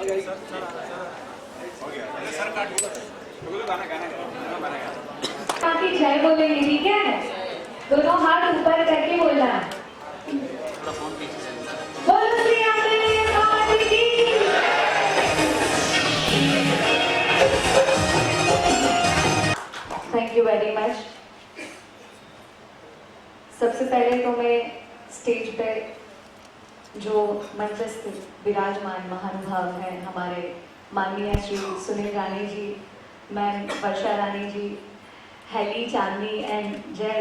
की जय बोलेंगे, ठीक है? दोनों हाथ ऊपर करके बोलना है। बोलो श्री आंजनेय स्वामी की। Thank you very much. सबसे पहले तो मैं स्टेज पे जो मंचस्थ विराजमान महानुभाव हैं हमारे माननीय श्री सुनील राणे जी, ma'am Varsha Rani ji, Haley Chandni and જય,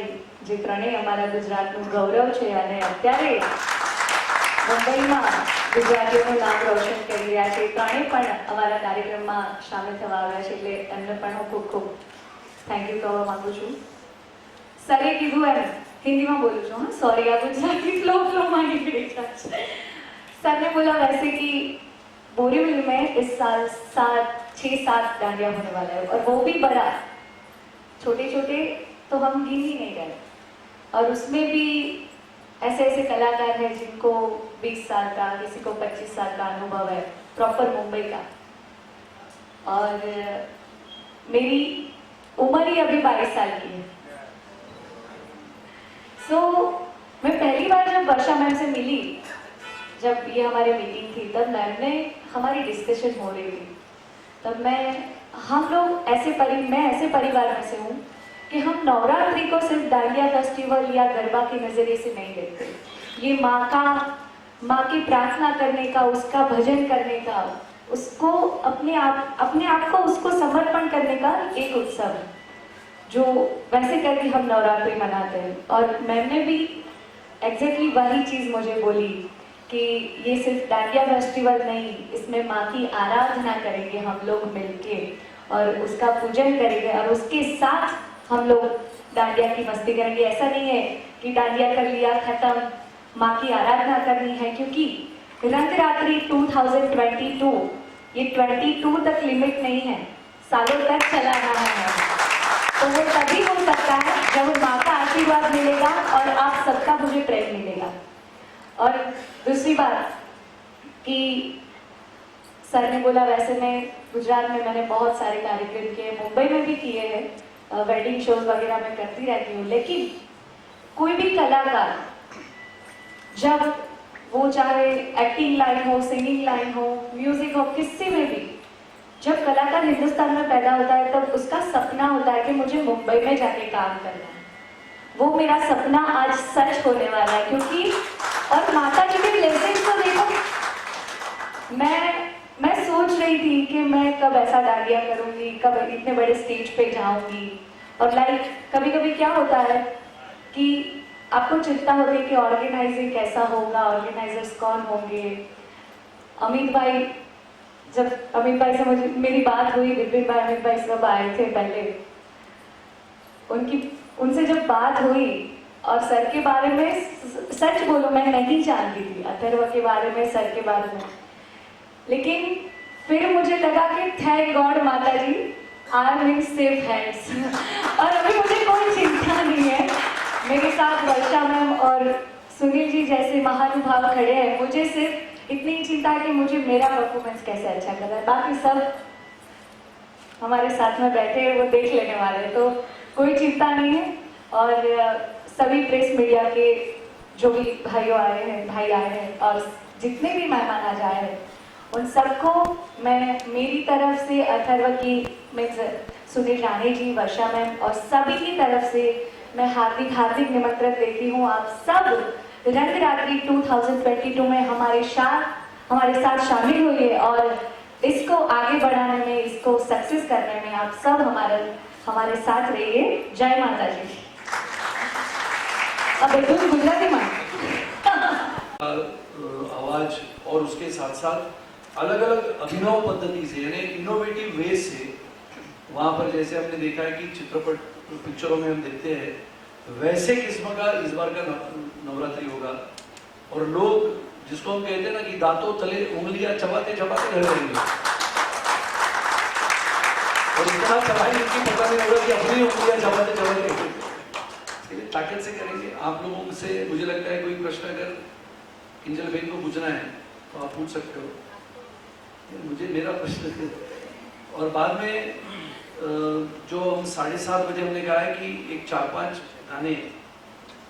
જે ત્રણેય અમારા ગુજરાતનું ગૌરવ છે અને અત્યારે મુંબઈમાં ગુજરાતીઓનું નામ રોશન કરી રહ્યા છે, ત્રણેય પણ અમારા કાર્યક્રમમાં સામેલ થવા આવ્યા છે, એટલે એમને પણ હું ખૂબ ખૂબ થેન્ક યુ કહેવા માંગુ છું. સરે કીધું એમ हिंदीમાં बोलूँ છું, हाँ सॉरी, આ ગુજરાતી फ्लो में निकली जाए. सर ने बोला वैसे कि बोरीवली में इस साल 6-7 डांडिया होने वाला है, और वो भी बड़ा, छोटे छोटे तो हम गिन ही नहीं रहे, और उसमें भी ऐसे ऐसे कलाकार हैं जिनको 20 साल का, किसी को 25 साल का अनुभव है प्रॉपर मुंबई का, और मेरी उम्र ही अभी 22 साल की है. सो मैं पहली बार जब वर्षा मैम से मिली, जब ये हमारी मीटिंग थी, तब मैम ने हमारी डिस्कशन हो रही थी, तब हम लोग मैं ऐसे परिवार में से हूँ कि हम नवरात्रि को सिर्फ डांडिया फेस्टिवल या गरबा के नज़रिए से नहीं देखते. ये माँ की प्रार्थना करने का, उसका भजन करने का, उसको अपने आप को उसको समर्पण करने का एक उत्सव है, जो वैसे करके हम नवरात्रि मनाते हैं. और मैम ने भी एग्जैक्टली वही चीज़ मुझे बोली कि ये सिर्फ डांडिया फेस्टिवल नहीं, इसमें माँ की आराधना करेंगे हम लोग मिलके और उसका पूजन करेंगे, और उसके साथ हम लोग डांडिया की मस्ती करेंगे. ऐसा नहीं है कि डांडिया कर लिया खत्म, माँ की आराधना करनी है, क्योंकि रंगरात्रि 2022 ये 22 तक लिमिट नहीं है, सालों तक चला रहा है. तो वो तभी हो सकता है जब माँ का आशीर्वाद मिलेगा और आप सबका मुझे प्रेम मिलेगा. और दूसरी बात कि सर ने बोला, वैसे मैं गुजरात में मैंने बहुत सारे कार्यक्रम किए, मुंबई में भी किए हैं, वेडिंग शोज वगैरह मैं करती रहती हूँ, लेकिन कोई भी कलाकार जब वो चाहे एक्टिंग लाइन हो, सिंगिंग लाइन हो, म्यूजिक हो, किसी में भी जब कलाकार हिंदुस्तान में पैदा होता है, तब उसका सपना होता है कि मुझे मुंबई में जाके काम करना है. वो मेरा सपना आज सच होने वाला है, क्योंकि और माता जी के ब्लेसिंग्स तो देखो, मैं सोच रही थी कि मैं कब ऐसा डांडिया करूंगी, कब इतने बड़े स्टेज पे जाऊंगी. और कभी कभी क्या होता है कि आपको चिंता होती है कि ऑर्गेनाइजिंग कैसा होगा, ऑर्गेनाइजर्स कौन होंगे. अमित भाई से मेरी बात हुई, विपिन भाई, अमित भाई सब आए थे पहले, उनसे जब बात हुई, और सर के बारे में सच बोलो मैं नहीं जानती थी, अथर्व के बारे में, सर के बारे में, लेकिन फिर मुझे लगा कि थैंक गॉड माता जी, I am in safe hands. और अभी मुझे कोई चिंता नहीं है, मेरे साथ वर्षा मैम और सुनील जी जैसे महानुभाव खड़े हैं. मुझे सिर्फ इतनी चिंता है कि मुझे मेरा परफॉर्मेंस कैसे अच्छा करना है, बाकी सब हमारे साथ में बैठे हैं, वो देख लेने वाले, तो कोई चिंता नहीं है. और सभी प्रेस मीडिया के जो भी भाई आए हैं और जितने भी मेहमान आज आए हैं, उन सबको मैं मेरी तरफ से, अथर्व की, सुनील राणे जी, वर्षा मैम और सभी की तरफ से मैं हार्दिक निमंत्रण देती हूँ. आप सब रंगरात्रि 2022 में हमारे साथ शामिल हुए और इसको आगे बढ़ाने में, इसको सक्सेस करने में आप सब हमारे साथ रहिए. जय माता जी. अब एकदम गुजराती में आवाज और उसके साथ साथ अलग अलग अभिनव पद्धति से, यानी इनोवेटिव वे से, वहां पर जैसे हमने देखा है कि चित्रपट पिक्चरों में हम देखते हैं, वैसे किस्म का इस बार का नवरात्रि होगा. और लोग जिसको हम कहते हैं ना कि दांतों तले उंगलियां चबाते चबाते रह जाएंगे, और इतना चबाएंगे कि पता नहीं होगा कि अपनी उंगलियां चबाते चबाते ताकत से करेंगे. आप लोगों से मुझे लगता है कोई प्रश्न अगर किंजल बहन को पूछना है तो आप पूछ सकते हो. मुझे मेरा प्रश्न और बाद में जो हम 7:30 बजे हमने कहा है कि एक 4-5 गाने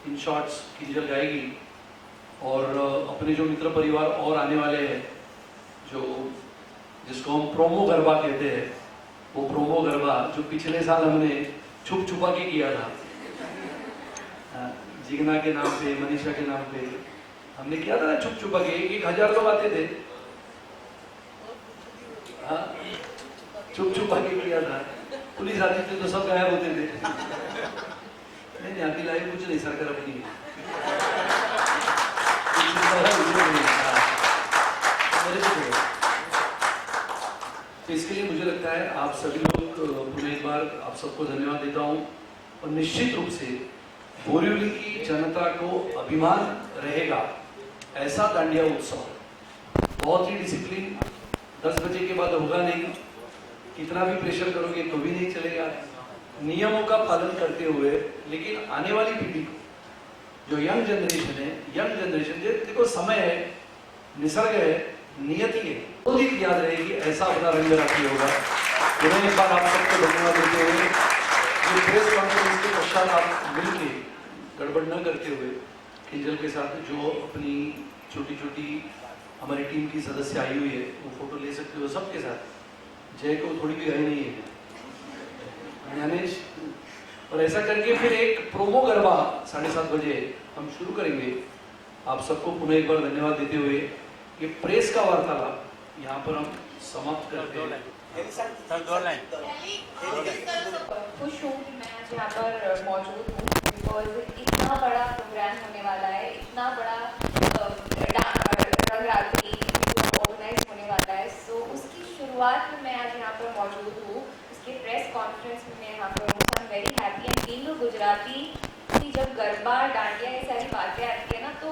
इन शॉर्ट्स किंजल गाएगी और अपने जो मित्र परिवार और आने वाले हैं जो जिसको हम प्रोमो गरबा कहते हैं, वो प्रोमो गरबा जो पिछले साल हमने छुप छुपा के किया था, जिगना के नाम पे, मनीषा के नाम पे हमने किया था ना, छुप छुपा के 1,000 लोग आते थे, छुप छुपा के किया था, पुलिस आती थी तो सब गायब होते थे। नहीं अभी लाइव कुछ नहीं, सरकार अपनी तो इसके लिए मुझे लगता है आप सभी लोग पुनः एक बार आप सबको धन्यवाद देता हूँ और निश्चित रूप से बोरीवली की जनता को अभिमान रहेगा ऐसा दांडिया उत्सव, बहुत ही डिसिप्लिन, 10 बजे के बाद होगा नहीं, कितना भी प्रेशर करोगे तो भी नहीं चलेगा, नियमों का पालन करते हुए, लेकिन आने वाली पीढ़ी को जो यंग जनरेशन है, यंग जनरेशन देखो समय है, निसर्ग है, नियति है, वो दिन याद रहेगी ऐसा अपना रंग राखी होगा। पुनः एक बार आप सबको धन्यवाद देते हुए ये प्रेस कॉन्फ्रेंस के पश्चात आप मिलके गड़बड़ न करते हुए किंजल के साथ जो अपनी छोटी छोटी हमारी टीम की सदस्य आई हुई है वो फोटो ले सकते हो सबके साथ। जय को थोड़ी भी आई नहीं है ज्ञानेश, और ऐसा करके फिर एक प्रोमो गरबा 7:30 बजे हम शुरू करेंगे। आप सबको पुनः एक बार धन्यवाद देते हुए ये प्रेस का वार्तालाप यहाँ पर हम समाप्त करते हैं। खुश हूँ कि मैं आज यहाँ पर मौजूद हूँ बिकॉज इतना बड़ा प्रोग्राम होने वाला है, इतना बड़ा रंगरात्री ऑर्गेनाइज होने वाला है। सो उसकी शुरुआत में मैं आज यहाँ पर मौजूद हूँ, उसके प्रेस कॉन्फ्रेंस में मैं यहाँ पर हूँ। आई am very happy and being a Gujarati कि जब गरबा डांडिया ये सारी बातें आती है ना, तो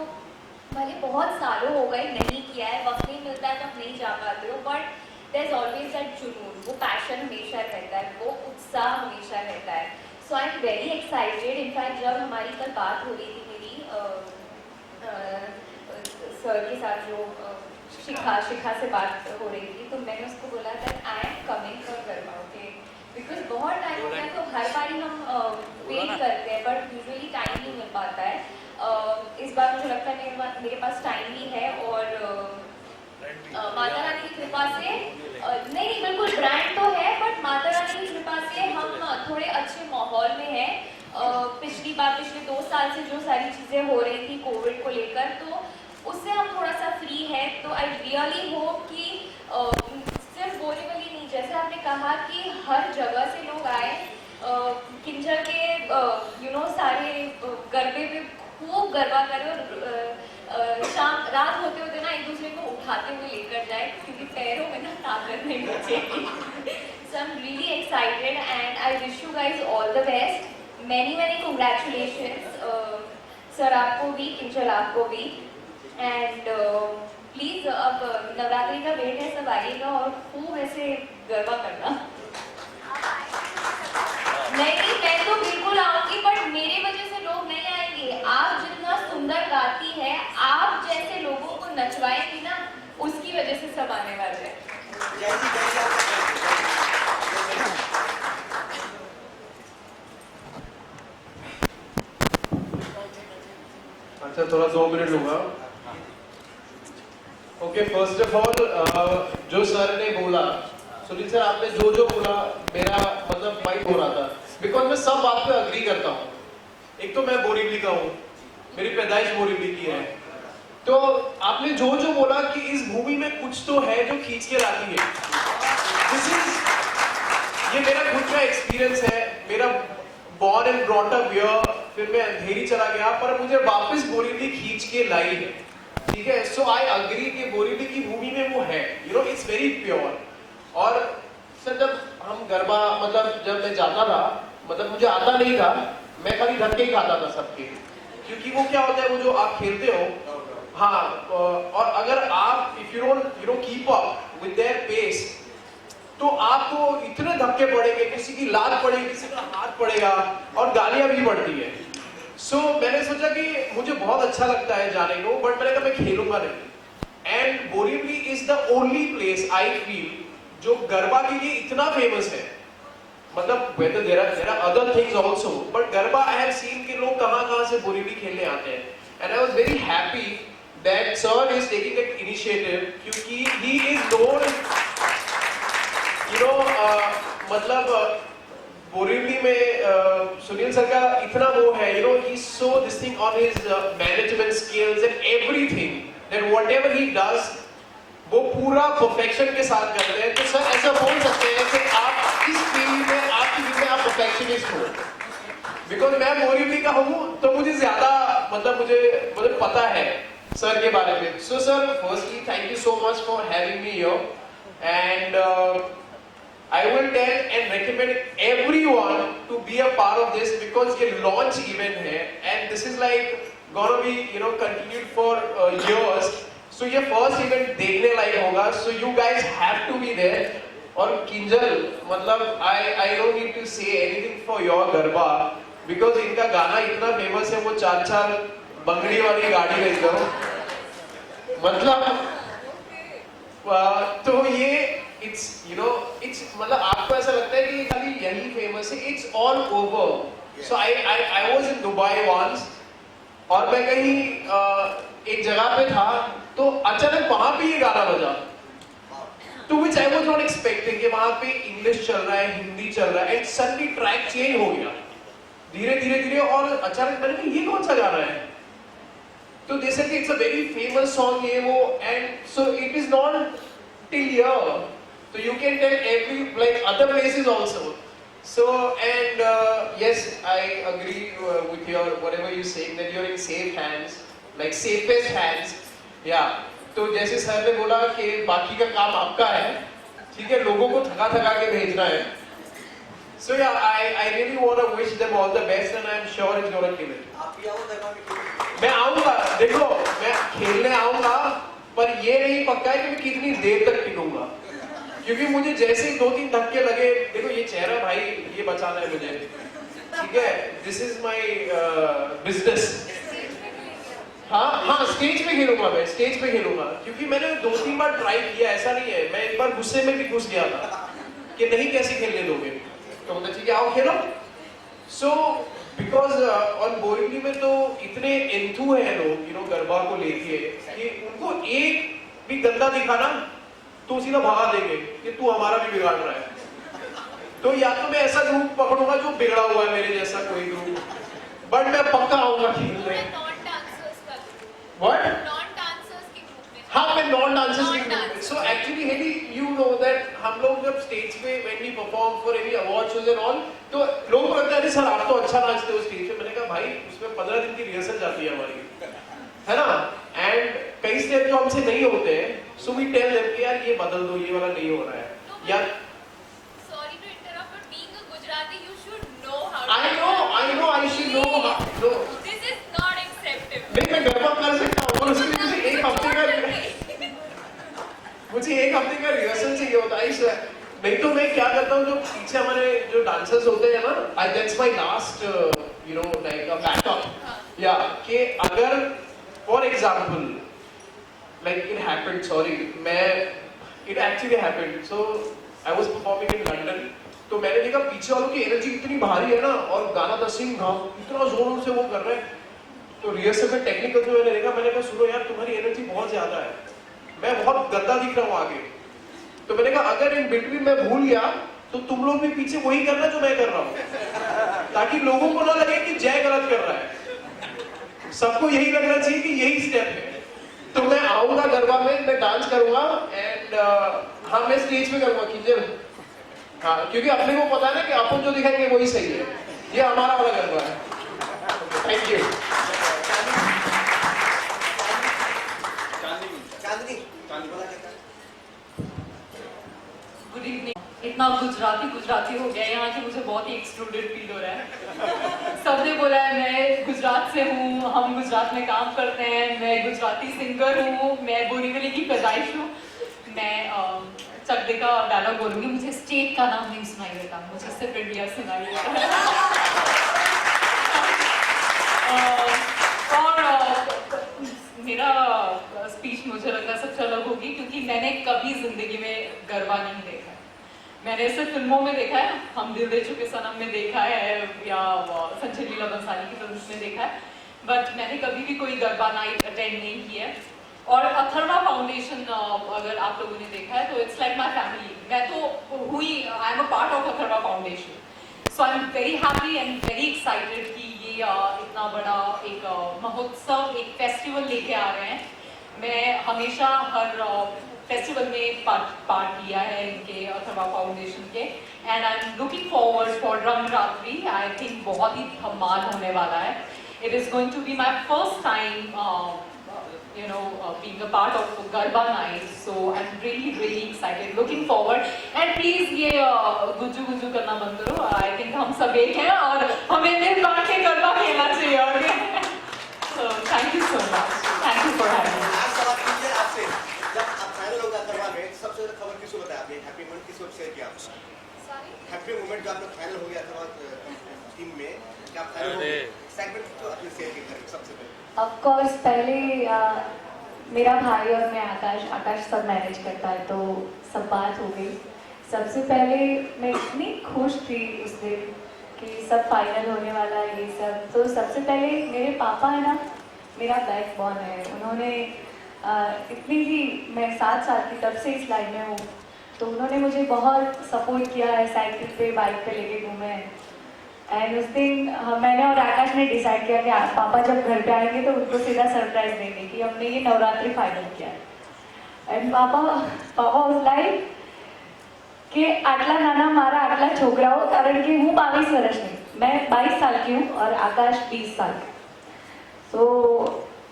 भले बहुत सालों हो गए नहीं किया है, वक्त नहीं मिलता है तो आप नहीं जा पाते हो, but there is always that जुनून, वो पैशन हमेशा रहता है, वो उत्साह हमेशा रहता है। So I am very excited. In fact जब हमारी कल बात हो रही थी मेरी सर के साथ, जो शिखा से बात हो रही थी, तो मैंने उसको बोला that I am coming for garba, okay, because बहुत टाइम हो गया, तो हर बारी हम वेट करते हैं बट यूजुअली टाइम नहीं मिल पाता है। इस बार मुझे लगता है मेरे पास टाइम भी है और माता रानी की कृपा से नहीं बिल्कुल ब्रांड तो है, बट माता रानी की कृपा से हम थोड़े अच्छे माहौल में हैं। पिछले 2 साल से जो सारी चीज़ें हो रही थी कोविड को लेकर, तो उससे हम थोड़ा सा फ्री है। तो आई रियली होप कि सिर्फ बोरीवली नहीं, जैसे आपने कहा कि हर जगह से लोग आए, किंजल के सारे गरबे में खूब गरबा करें और शाम रात होते होते ना एक दूसरे को उठाते हुए लेकर जाए, क्योंकि पैरों में ना ताकत नहीं बचेगी। So I am really excited and I wish you guys all the best, many congratulations sir, आपको भी, किंजल आपको भी, एंड प्लीज अब नवरात्रि का वेट है, सब आइएगा और खूब ऐसे गरबा करना। नहीं मैं तो बिल्कुल आऊंगी, बट मेरे वजह से लोग नहीं आएंगे। आप जितना सुंदर गाती है, आप जैसे लोगों को नचवाएंगी ना, उसकी वजह से सब आने वाले हैं। अच्छा थोड़ा 2 मिनट लूंगा। ओके, फर्स्ट ऑफ ऑल जो सर ने बोला, सुनील सर आपने जो बोला मेरा मतलब माइंड हो रहा था, बिकॉज मैं सब बात पे अग्री करता हूँ। एक तो मैं बोरीवली का हूँ, मेरी पैदाइश बोरीवली की है, तो आपने जो बोला कि इस भूमि में कुछ तो है जो खींच के लाती है, ये मेरा खुद का एक्सपीरियंस है। मेरा born and brought up here, फिर मैं अंधेरी चला गया, पर मुझे वापस बोरीवली खींच के लाई है, ठीक है। सो आई अग्री कि बोरीवली की भूमि में वो है, इट्स वेरी प्योर। और सर जब हम गरबा, मतलब जब मैं जाता था, मतलब मुझे आता नहीं था, मैं खाली धक्के ही खाता था सबके, क्योंकि वो क्या होता है, वो जो आप खेलते हो, हाँ, और अगर आप if you don't keep up with their pace, तो आपको इतने धक्के पड़ेंगे, किसी की लात पड़ेगी, किसी का हाथ पड़ेगा, और गालियां भी पड़ती है। सो मैंने सोचा कि मुझे बहुत अच्छा लगता है जाने को, बट मैंने कहा मैं खेलूंगा नहीं। And Borivali is the only place I feel जो गरबा के लिए इतना फेमस है. मतलब whether there are other things also, but garba I have seen कि लोग कहाँ से बोरीवली खेलने आते हैं. And I was very happy that sir is taking that initiative क्योंकि he is known, you know, मतलब बोरीवली में सुनील सर का इतना वो है, you know, he's so this thing on his management skills and everything that whatever he does वो पूरा perfection के साथ करते हैं. तो सर ऐसा बोल सकते हैं कि आप इस फील्ड में, आपकी फील्ड में आप परफेक्शनिस्ट हो. बिकॉज मैं बोरीवली का हूँ तो मुझे ज्यादा मतलब मुझे पता है सर के बारे में. So sir firstly thank you so much for having me here and I will tell and recommend everyone to be a part of this because ये launch event है and this is like gonna be, you know, continued for years. So ये first event देखने लायक होगा. So you guys have to be there. और किंजल मतलब I don't need to say anything for your garba because इनका गाना इतना famous है. वो चार बंगड़ी वाली गाड़ी लेकर मतलब तो ये it's, you know, it's मतलब आपको ऐसा लगता है कि खाली यही फेमस है. It's all over. So I was in Dubai once और मैं कहीं एक जगह पे था तो अचानक वहां पे ये गाना बजा. To which I was not expecting कि वहां पे इंग्लिश चल रहा है, हिंदी चल रहा है, and suddenly ट्रैक चेंज हो गया धीरे और अचानक मैंने कहा ये कौन सा गाना है. तो they said it's a very famous song ये वो, and so it is not till here. So you can tell every like other places also. So and yes, I agree with your whatever you saying that you're in safe hands, like safest hands. Yeah. तो जैसे sir ने बोला कि बाकी का काम आपका है, ठीक है, लोगों को थका के भेजना है. So yeah, I really want to wish them all the best and I'm sure it's gonna kill it. आप भी आओ जगह में खेलो. मैं आऊँगा, देखो मैं खेलने आऊँगा, पर ये नहीं पक्का है कि मैं कितनी देर तक टिकूंगा. क्योंकि मुझे जैसे ही 2-3 धक्के लगे, देखो ये चेहरा भाई ये बचाना है मुझे, ठीक है, दिस इज माय बिजनेस. हाँ स्टेज पे खेलूंगा, मैं स्टेज पे खेलूंगा क्योंकि मैंने 2-3 बार ट्राई किया, ऐसा नहीं है. मैं एक बार गुस्से में भी घुस गया था कि नहीं कैसे खेलने दोगे, तो बोला ठीक है आओ खेलो. सो बिकॉज ऑन बोरीवली में तो इतने एंथू है लोग, यू नो, गरबा को लेके कि उनको एक भी गंदा दिखाना तो सीधा भगा देंगे कि तू हमारा भी बिगाड़ रहा है. तो या तो मैं ऐसा ग्रुप पकड़ूंगा जो बिगड़ा हुआ है मेरे जैसा कोई ग्रुप, बट मैं पक्का आऊंगा खेलने. व्हाट? हाँ मैं नॉन डांसर्स के ग्रुप में. So actually Hailey you know that हम लोग जब स्टेज पे when we perform for any award shows and all, तो लोगों को लगता है सर आप तो अच्छा नाचते हो स्टेज पे. मैंने कहा भाई उसमें 15 दिन की रिहर्सल जाती है हमारी, है ना, एंड कई स्टेप जो हमसे नहीं होते हैं. सो वी टेल देम कि यार ये बदल दो, ये वाला नहीं हो रहा है. या sorry to interrupt, but being a Gujarati, you should know how to. I know, I should know. No. This is not acceptable. नहीं मैं गरबा कर सकता हूँ, और उसके लिए मुझे एक हफ्ते का रिहर्सल चाहिए होता है. नहीं तो मैं क्या करता हूँ, जो पीछे हमारे जो डांसर्स होते हैं ना, that's my last you know like a backup. या कि अगर for example like it happened, sorry, it actually happened. So I was performing in London. तो मैंने देखा पीछे वालों की एनर्जी इतनी भारी है ना, और गाना द सिंह इतना जोरों से वो कर रहे हैं. तो रिहर्सल में टेक्निकल जो मैंने देखा, मैंने कहा सुनो यार तुम्हारी एनर्जी बहुत ज्यादा है, मैं बहुत गंदा दिख रहा हूँ आगे. तो मैंने कहा अगर इन बिटवीन मैं भूल गया तो तुम लोग भी पीछे वही करना जो मैं कर रहा हूँ, ताकि लोगों को ना लगे कि जय गलत कर रहा है. सबको यही लगना चाहिए कि यही स्टेप है. तो मैं आऊंगा गरबा में, मैं डांस करूंगा एंड हाँ मैं स्टेज पे करूंगा कीजिए. हाँ क्योंकि अपने को पता है ना कि अपन जो दिखाएंगे वही सही है. ये हमारा वाला गरबा है. Thank you. चांदनी बोला क्या? Good evening. इतना गुजराती हो गया यहाँ कि मुझे बहुत ही एक्सक्लूडेड फील हो रहा है. सबने बोला है मैं गुजरात से हूँ, हम गुजरात में काम करते हैं, मैं गुजराती सिंगर हूँ, मैं बोरीवली की पैदाइश हूँ. मैं चकदे का डायलॉग बोलूँगी, मुझे स्टेट का नाम नहीं सुनाई देता, मुझे सिर्फ इंडिया सुनाई देता है. और मेरा स्पीच मुझे मुझे लगता है सबसे अलग होगी, क्योंकि मैंने कभी जिंदगी में गरबा नहीं देखा है। मैंने सिर्फ फिल्मों में देखा है, हम दिल दे चुके सनम में देखा है या संजय लीला बंसाली की फिल्म में देखा है, बट मैंने कभी भी कोई गरबा नाइट अटेंड नहीं किया है। और अथर्वा फाउंडेशन अगर आप लोगों ने देखा है तो इट्स लाइक माई फैमिली। मैं तो हुई, I am a part of Atharva foundation, so I am very happy and very excited कि ये इतना बड़ा एक महोत्सव, एक फेस्टिवल लेके आ रहे हैं। मैं हमेशा हर फेस्टिवल में पार्ट लिया है इनके अथर्वा फाउंडेशन के, and I am looking forward for Rangratri. I think बहुत ही धमाल होने वाला है। It is going to be my first time being a part of Garba night, so I'm really excited, looking forward. And please ये गुज्जू गुज्जू करना बंद करो। I think हम सब एक हैं और हमें मिल बांट के गरबा खेलना चाहिए। Okay? So thank you so much. Thank you for having me. आज सवाल कीजिए आपसे, जब आप फाइनल होगा गरबा में, सबसे ज़्यादा खबर किसको बताया आपने? हैप्पी मोमेंट किसको शेयर किया आपने? Sorry? हैप्पी मोमेंट जो आपका फाइनल हो गया था टीम में, क्या फाइनल हो गया? एक्साइटमेंट जो आपने शेयर किया सबसे पहले? ऑफ कोर्स पहले मेरा भाई और मैं आकाश सब मैनेज करता है, तो सब बात हो गई। सबसे पहले मैं इतनी खुश थी उस दिन कि सब फाइनल होने वाला है ये सब। तो सबसे पहले मेरे पापा है ना, मेरा बैकबोन है। उन्होंने इतनी ही, मैं 7 साल की तब से इस लाइन में हूँ, तो उन्होंने मुझे बहुत सपोर्ट किया है। साइकिल पे, बाइक पे लेके घूमे। एंड उस दिन मैंने और आकाश ने डिसाइड किया कि पापा जब घर पे आएंगे तो उनको सीधा सरप्राइज देंगे कि हमने ये नवरात्रि फाइनल किया है। एंड पापा उस लाइक कि आटला नाना मारा आटला छोकराओ, कारण कि હું 22 વર્ષની, मैं 22 साल की हूँ और आकाश 20 साल का। तो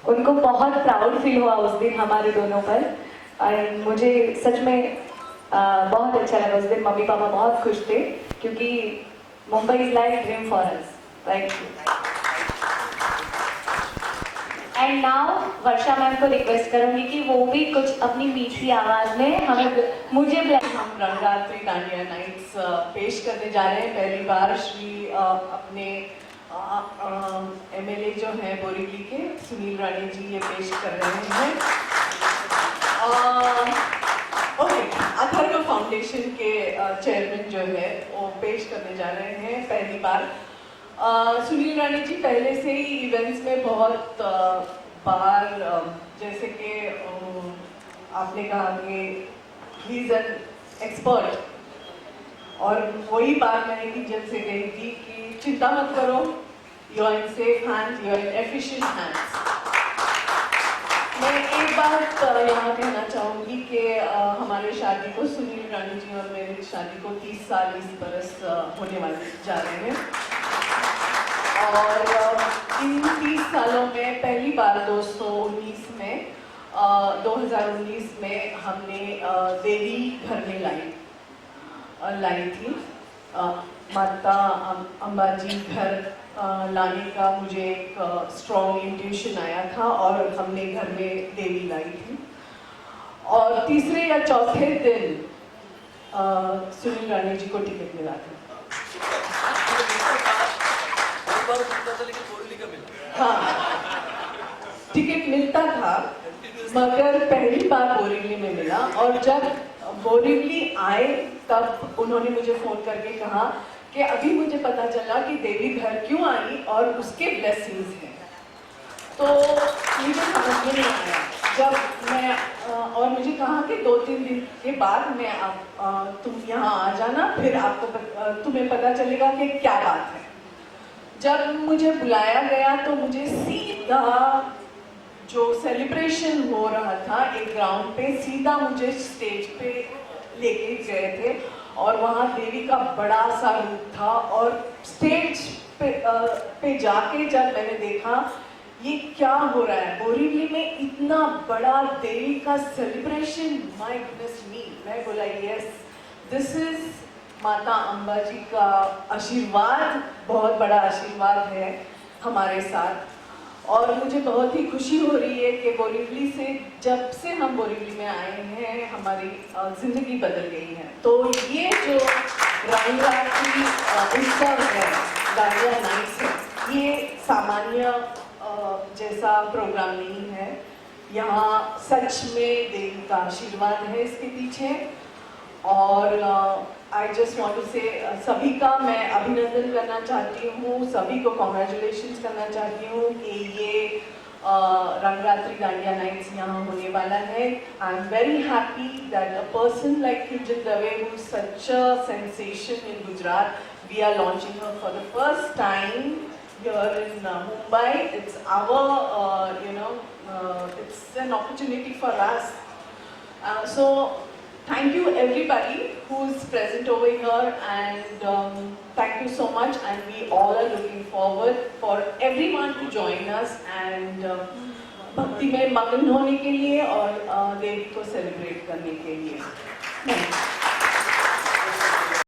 उनको बहुत प्राउड फील हुआ उस दिन हमारे दोनों पर। और मुझे सच में बहुत अच्छा लगा उस दिन। मम्मी पापा बहुत खुश थे क्योंकि Mumbai is like dream for us, right? And now Varsha ma'am को रिक्वेस्ट करूंगी कि वो भी कुछ अपनी मीठी आवाज में मुझे हम रंगरात्रि दांडिया नाइट्स पेश करने जा रहे हैं। पहली बार श्री अपने एमएलए जो हैं बोरीवली के सुनील राणे जी ये पेश कर रहे हैं। ओके, अथर्वा फाउंडेशन के चेयरमैन जो है वो पेश करने जा रहे हैं पहली बार। सुनील राणे जी पहले से ही इवेंट्स में बहुत बार, जैसे कि आपने कहा कि ही इज एन एक्सपर्ट, और वही बात मैंने भी जब से कही थी कि चिंता मत करो, you are in safe hands, you are in efficient hands. मैं एक बात यहाँ कहना चाहूँगी कि हमारे शादी को, सुनील राणे जी और मेरी शादी को 30 साल इस बरस होने वाले जा रहे हैं। और इन 30 सालों में पहली बार 2019 में हमने देवी घर में लाई थी। माता अंबाजी घर लाने का मुझे एक स्ट्रॉन्ग इंट्यूशन आया था और हमने घर में देवी लाई थी। और तीसरे या चौथे दिन सुनील राणे जी को टिकट मिला था। हाँ, टिकट मिलता था, मगर पहली बार बोरीवली में मिला। और जब बोरीवली आए तब उन्होंने मुझे फोन करके कहा कि अभी मुझे पता चला कि देवी घर क्यों आई और उसके ब्लेसिंग्स हैं। तो मुझे समझ में नहीं आया जब मैं, और मुझे कहा कि 2-3 दिन के बाद मैं तुम यहाँ आ जाना, फिर आपको तुम्हें पता चलेगा कि क्या बात है। जब मुझे बुलाया गया तो मुझे सीधा जो सेलिब्रेशन हो रहा था एक ग्राउंड पे, सीधा मुझे स्टेज पे लेके गए थे और वहाँ देवी का बड़ा सा रूप था। और स्टेज पे जाके जब मैंने देखा ये क्या हो रहा है, बोरीवली में इतना बड़ा देवी का सेलिब्रेशन, माय गुडनेस मी, मैं बोला यस, दिस इज माता अंबा जी का आशीर्वाद, बहुत बड़ा आशीर्वाद है हमारे साथ। और मुझे बहुत ही खुशी हो रही है कि बोरीवली से, जब से हम बोरीवली में आए हैं, हमारी ज़िंदगी बदल गई है। तो ये जो रंगरात्रि उत्सव है, दांडिया नाइट्स है, ये सामान्य जैसा प्रोग्राम नहीं है। यहाँ सच में देवी का आशीर्वाद है इसके पीछे। और आई जस्ट वांट टू से सभी का मैं अभिनंदन करना चाहती हूँ, सभी को कॉन्ग्रेचुलेशंस करना चाहती हूँ कि ये रंगरात्रि दांडिया नाइट्स यहाँ होने वाला है। आई am very happy that a person like Kyujin Dave, who is such a sensation in Gujarat, we are launching her for the first time here in Mumbai. It's our, it's an opportunity for us. So thank you everybody who's present over here, and thank you so much, and we all are looking forward for everyone to join us and भक्ति में मगन होने के लिए और देवी को celebrate करने के लिए।